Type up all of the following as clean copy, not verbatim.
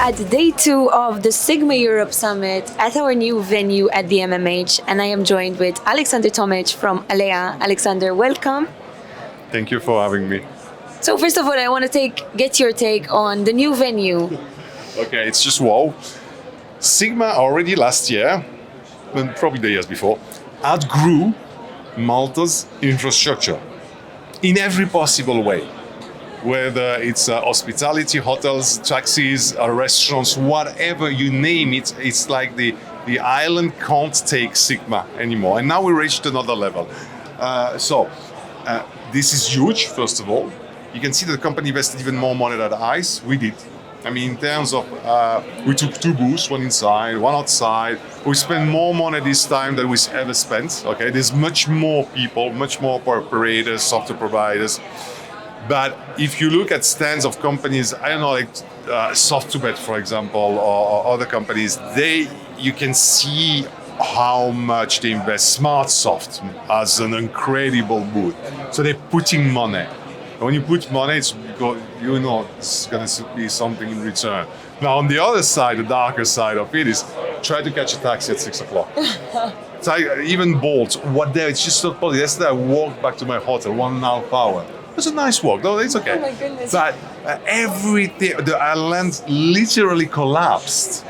at day 2 of the SiGMA Europe Summit at our new venue at the MMH, and I am joined with Alexandre Tomic from Alea. Alexander, welcome. Thank you for having me. So first of all, I want to get your take on the new venue. Okay, it's just wow. SiGMA already last year, and probably the years before, outgrew Malta's infrastructure in every possible way. Whether it's hospitality, hotels, taxis, restaurants, whatever you name it, it's like the island can't take SiGMA anymore. And now we reached another level. This is huge, first of all. You can see that the company invested even more money than ICE. We did. I mean, in terms of, we took 2 booths, one inside, one outside. We spent more money this time than we ever spent. Okay, there's much more people, much more operators, software providers. But if you look at stands of companies, I don't know, like SoftBet, for example, or other companies, you can see how much they invest. SmartSoft has an incredible booth. So they're putting money. And when you put money, it's going to be something in return. Now, on the other side, the darker side of it is try to catch a taxi at 6 o'clock. So even Bolt, it's just not possible. Yesterday, I walked back to my hotel 1.5 hours. It was a nice walk, though, it's okay. Oh my goodness. But everything, the island literally collapsed.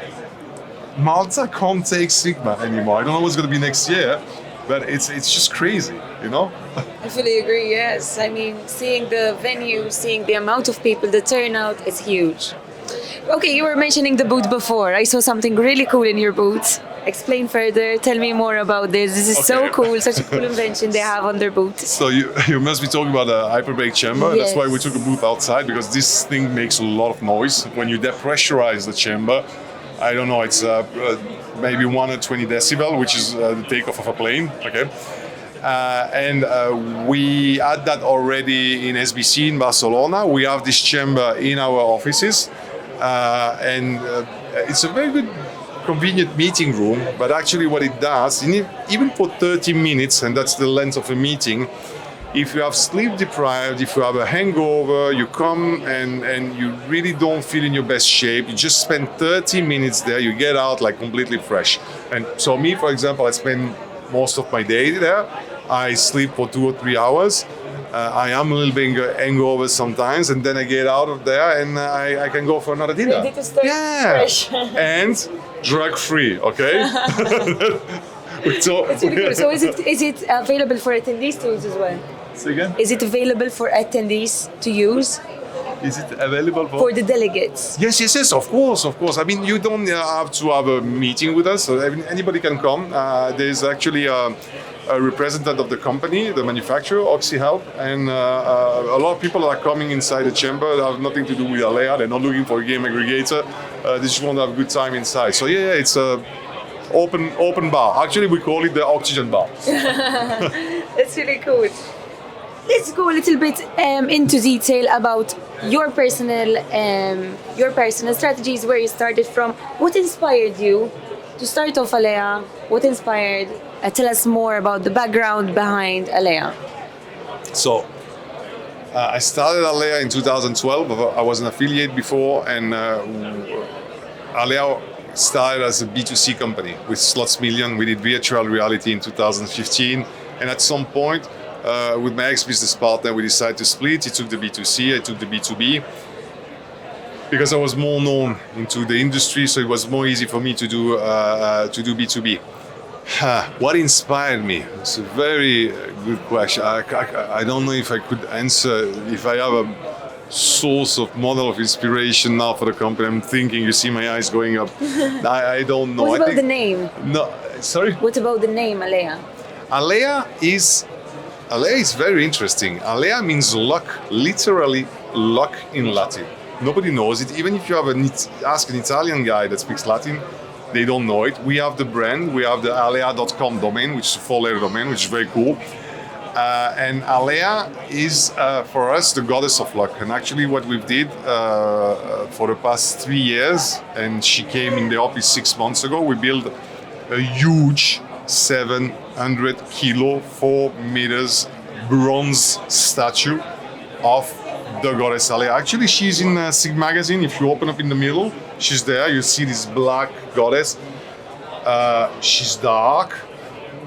Malta can't take SiGMA anymore. I don't know what's going to be next year, but it's just crazy, you know? I fully agree, yes. I mean, seeing the venue, seeing the amount of people, the turnout is huge. Okay, you were mentioning the booth before. I saw something really cool in your booth. Explain further, tell me more about this. This is so cool, such a cool invention they have on their booth. So you must be talking about a Hyperbaric Chamber. Yes. That's why we took a booth outside, because this thing makes a lot of noise. When you depressurize the chamber, I don't know, it's maybe 120 decibel, which is the takeoff of a plane, okay? We had that already in SBC in Barcelona. We have this chamber in our offices, it's a very good, convenient meeting room. But actually, what it does, even for 30 minutes, and that's the length of a meeting, if you have sleep deprived, if you have a hangover, you come and you really don't feel in your best shape, you just spend 30 minutes there, you get out like completely fresh. And so me, for example, I spend most of my day there. I sleep for 2 or 3 hours. I am a little bit hangover sometimes, and then I get out of there and I can go for another dinner. Ready to start fresh. And drug-free, okay? It's really cool. So is it available for attendees to use as well? Say again? Is it available for attendees to use? Is it available For the delegates? Yes, of course. I mean, you don't have to have a meeting with us. So anybody can come. There's actually a representative of the company, the manufacturer, OxyHealth, and a lot of people are coming inside the chamber. They have nothing to do with Alea. They're not looking for a game aggregator. They just want to have a good time inside. So yeah, it's a open bar. Actually, we call it the oxygen bar. That's really cool. Let's go a little bit into detail about your personal strategies, where you started from. What inspired you to start off Alea? What inspired? Tell us more about the background behind Alea. So, I started Alea in 2012. I was an affiliate before, and Alea started as a B2C company with Slots Million. We did virtual reality in 2015, and at some point, with my ex-business partner, we decided to split. He took the B2C, I took the B2B. Because I was more known into the industry, so it was more easy for me to do B2B. What inspired me? It's a very good question. I don't know if I could answer, if I have a source of model of inspiration now for the company. I'm thinking, you see my eyes going up. I don't know. What about the name? No, sorry? What about the name, Alea? Alea is very interesting. Alea means luck, literally luck in Latin. Nobody knows it. Even if you ask an Italian guy that speaks Latin, they don't know it. We have the brand. We have the alea.com domain, which is a 4-letter domain, which is very cool. And Alea is, for us, the goddess of luck. And actually what we did for the past 3 years, and she came in the office 6 months ago, we built a huge 700 kilo, 4 meters bronze statue of the goddess Alea. Actually, she's in SiGMA magazine. If you open up in the middle, she's there. You see this black goddess. She's dark.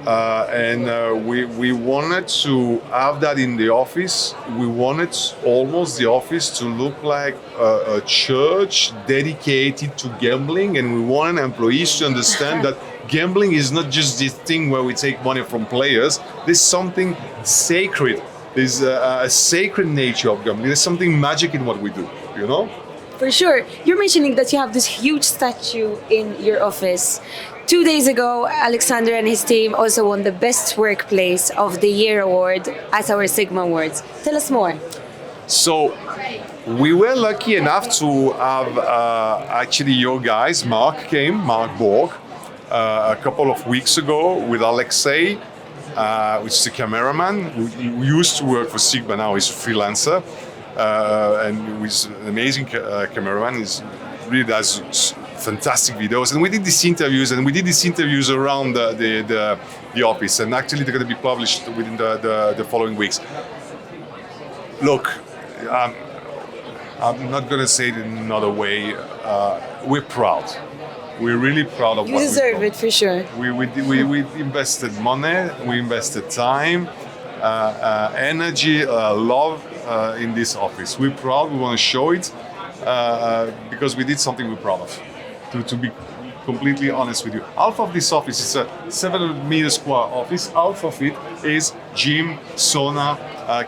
We wanted to have that in the office. We wanted almost the office to look like a church dedicated to gambling, and we wanted employees to understand that gambling is not just this thing where we take money from players. There's something sacred. There's a sacred nature of gambling. There's something magic in what we do, you know? For sure. You're mentioning that you have this huge statue in your office. 2 days ago, Alexandre and his team also won the Best Workplace of the Year award at our SiGMA Awards. Tell us more. So, we were lucky enough to have actually your guys, Mark Borg, a couple of weeks ago with Alexei, which is a cameraman who used to work for SiGMA, now he's a freelancer. And he's an amazing cameraman. He really does fantastic videos. And we did these interviews around the office. And actually, they're going to be published within the following weeks. Look, I'm not going to say it in another way. We're proud. We're really proud of what we do. You deserve it for sure. We invested money, we invested time, energy, love in this office. We're proud, we want to show it because we did something we're proud of. To be completely honest with you. Half of this office is a 700 meter square office. Half of it is gym, sauna,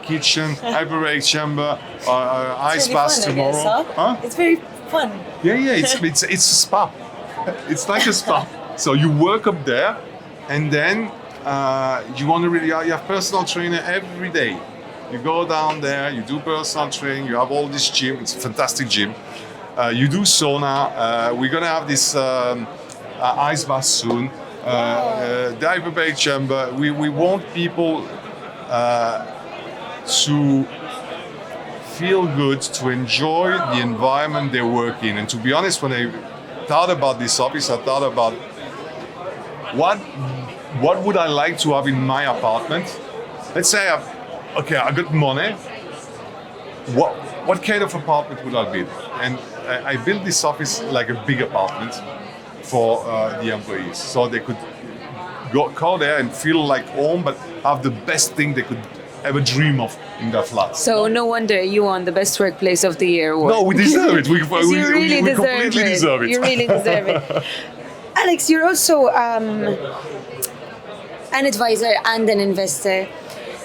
kitchen, Hyperbaric Chamber, ice bath tomorrow. Huh? It's very fun. Yeah, it's a spa. It's like a spa. So you work up there, and then you want to really you have personal trainer every day. You go down there, you do personal training. You have all this gym. It's a fantastic gym. You do sauna. We're gonna have this ice bath soon. The Hyperbaric Chamber. We want people to feel good, to enjoy the environment they work in. And to be honest, when I thought about this office, I thought about what would I like to have in my apartment. Let's say I got money. What kind of apartment would I build? And I built this office like a big apartment for the employees, so they could go there and feel like home, but have the best thing they could ever dream of in their flat. So no wonder you won the Best Workplace of the Year award. No, we deserve it. We completely deserve it. You really deserve it. Alex, you're also an advisor and an investor.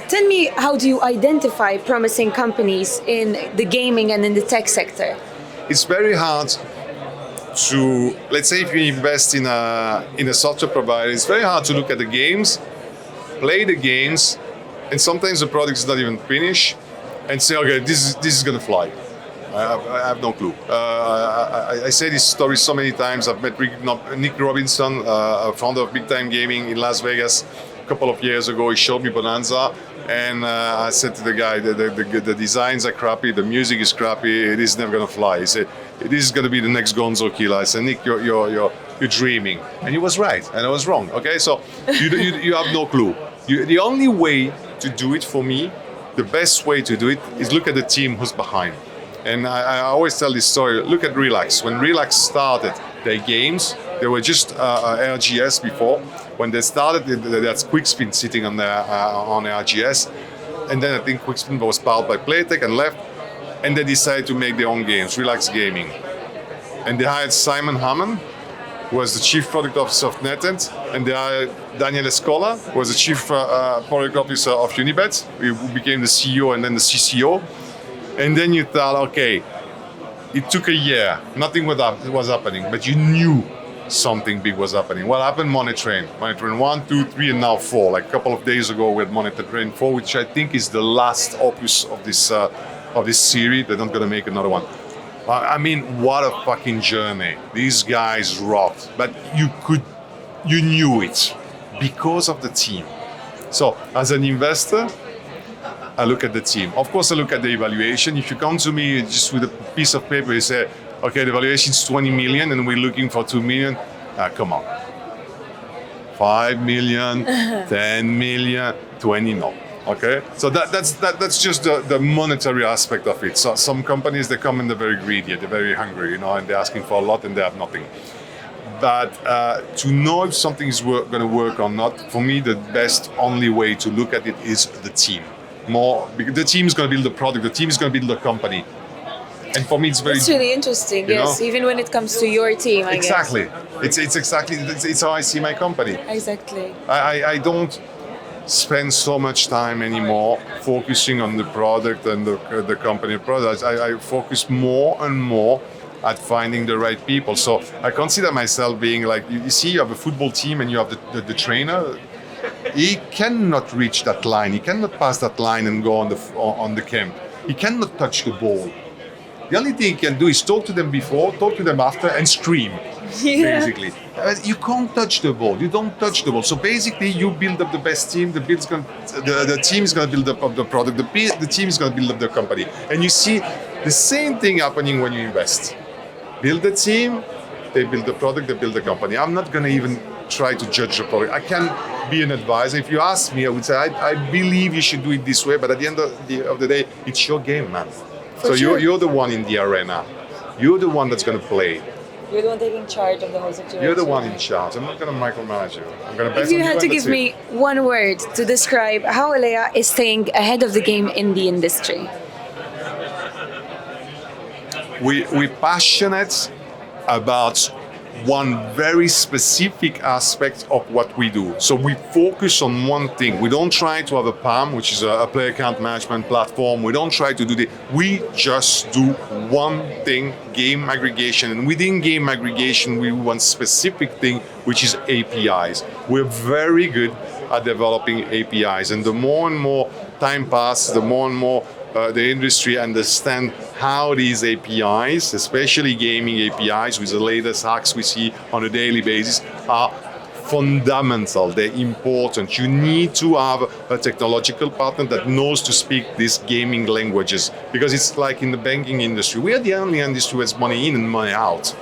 Tell me, how do you identify promising companies in the gaming and in the tech sector? It's very hard to, let's say if you invest in a software provider, it's very hard to look at the games, play the games, and sometimes the product is not even finished, and say, okay, this is gonna fly. I have no clue. I say this story so many times. I've met Nick Robinson, founder of Big Time Gaming in Las Vegas, a couple of years ago. He showed me Bonanza, and I said to the guy, the designs are crappy, the music is crappy, it is never gonna fly. He said, this is gonna be the next Gonzo killer. I said, Nick, you're dreaming. And he was right, and I was wrong. Okay, so you have no clue. The only way to do it for me, the best way to do it is look at the team who's behind. And I always tell this story. Look at Relax. When Relax started their games, they were just RGS before. When they started, that's Quickspin sitting on RGS. And then I think Quickspin was powered by Playtech and left. And they decided to make their own games, Relax Gaming. And they hired Simon Hammond, who was the chief product officer of NetEnt. And they hired Daniel Escola, who was the chief product officer of Unibet, who became the CEO and then the CCO. And then you thought, okay, it took a year, nothing was happening, but you knew something big was happening. What happened? Money Train 1, 2, 3, and now 4. Like a couple of days ago, we had Money Train 4, which I think is the last opus of this series. They're not going to make another one. I mean, what a fucking journey. These guys rocked, but you knew it because of the team. So, as an investor, I look at the team. Of course, I look at the evaluation. If you come to me just with a piece of paper, you say, okay, the valuation is 20 million and we're looking for 2 million. Come on. 5 million, 10 million, 20, no. Okay, so that's just the monetary aspect of it. So some companies, they come in, they're very greedy, they're very hungry, and they're asking for a lot and they have nothing. But to know if something is going to work or not, for me, the best only way to look at it is the team. Because the team is going to build the product, the team is going to build the company. And for me, it's really interesting. Yes, even when it comes to your team, I exactly. guess. It's how I see my company. Exactly. I don't spend so much time anymore focusing on the product and the company products. I focus more and more at finding the right people. So I consider myself being like, you see, you have a football team and you have the trainer. He cannot reach that line. He cannot pass that line and go on the camp. He cannot touch the ball. The only thing he can do is talk to them before, talk to them after, and scream. Yeah. Basically, you can't touch the ball. You don't touch the ball. So basically, you build up the best team. The team is going to build up the product. The team is going to build up the company. And you see the same thing happening when you invest. Build the team, they build the product, they build the company. I'm not going to even try to judge the product. I can be an advisor. If you ask me, I would say I believe you should do it this way. But at the end of the day, it's your game, man. So sure. you're the one in the arena. You're the one that's going to play. You're the one taking charge of the whole situation. You're the one in charge. I'm not going to micromanage you. I'm going to bet If you on had to and give that's me one word to describe how Alea is staying ahead of the game in the industry. We're passionate about one very specific aspect of what we do. So we focus on one thing. We don't try to have a PAM, which is a player account management platform. We don't try to do that. We just do one thing, game aggregation. And within game aggregation, we do one specific thing, which is APIs. We're very good at developing APIs. And the more and more time passes, the more and more the industry understand how these APIs, especially gaming APIs with the latest hacks we see on a daily basis, are fundamental, they're important. You need to have a technological partner that knows to speak these gaming languages, because it's like in the banking industry. We are the only industry that's money in and money out.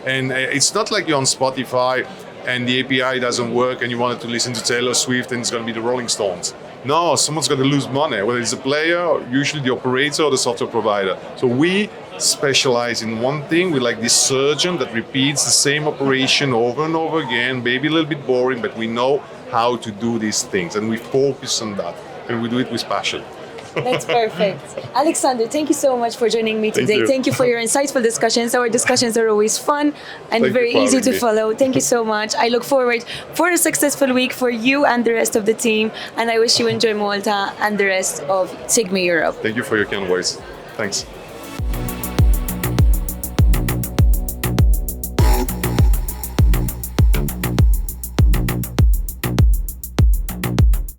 And it's not like you're on Spotify and the API doesn't work and you wanted to listen to Taylor Swift and it's going to be the Rolling Stones. No, someone's going to lose money, whether it's a player, usually the operator or the software provider. So we specialize in one thing. We're like this surgeon that repeats the same operation over and over again, maybe a little bit boring, but we know how to do these things and we focus on that and we do it with passion. That's perfect. Alexandre, thank you so much for joining me today. Thank you for your insightful discussions. Our discussions are always fun and very easy to follow. Thank you so much. I look forward for a successful week for you and the rest of the team. And I wish you enjoy Malta and the rest of SiGMA Europe. Thank you for your kind words. Thanks.